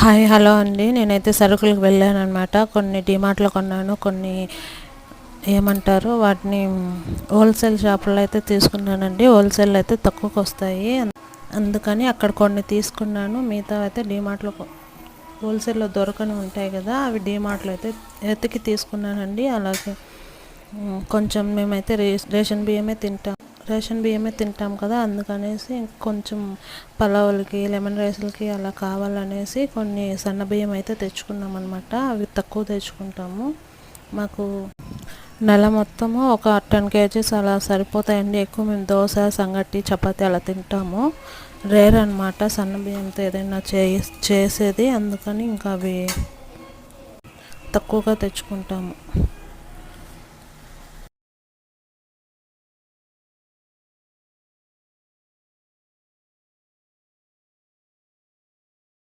Hi hello అండి. నేనైతే సరుకులకు వెళ్ళాను అనమాట. కొన్ని డిమార్ట్లో కొన్నాను, కొన్ని ఏమంటారు వాటిని హోల్సేల్ షాపుల్లో అయితే తీసుకున్నానండి. హోల్సేల్ అయితే తక్కువకు వస్తాయి, అందుకని అక్కడ కొన్ని తీసుకున్నాను. మిగతా అయితే డిమార్ట్లో హోల్సేల్లో దొరకని ఉంటాయి కదా, అవి డిమార్ట్లో అయితే ఎతికి తీసుకున్నానండి. అలాగే కొంచెం మేమైతే రేషన్ బియ్యమే తింటాం కదా, అందుకనేసి కొంచెం పలావులకి లెమన్ రైస్లకి అలా కావాలనేసి కొన్ని సన్న బియ్యం అయితే తెచ్చుకున్నాం అనమాట. అవి తక్కువ తెచ్చుకుంటాము. మాకు నెల మొత్తము ఒక 10 kgs అలా సరిపోతాయండి. ఎక్కువ మేము దోశ, సంగటి, చపాతి అలా తింటాము. రేర్ అనమాట సన్న బియ్యంతో ఏదైనా చేసేది, అందుకని ఇంకా అవి తక్కువగా తెచ్చుకుంటాము.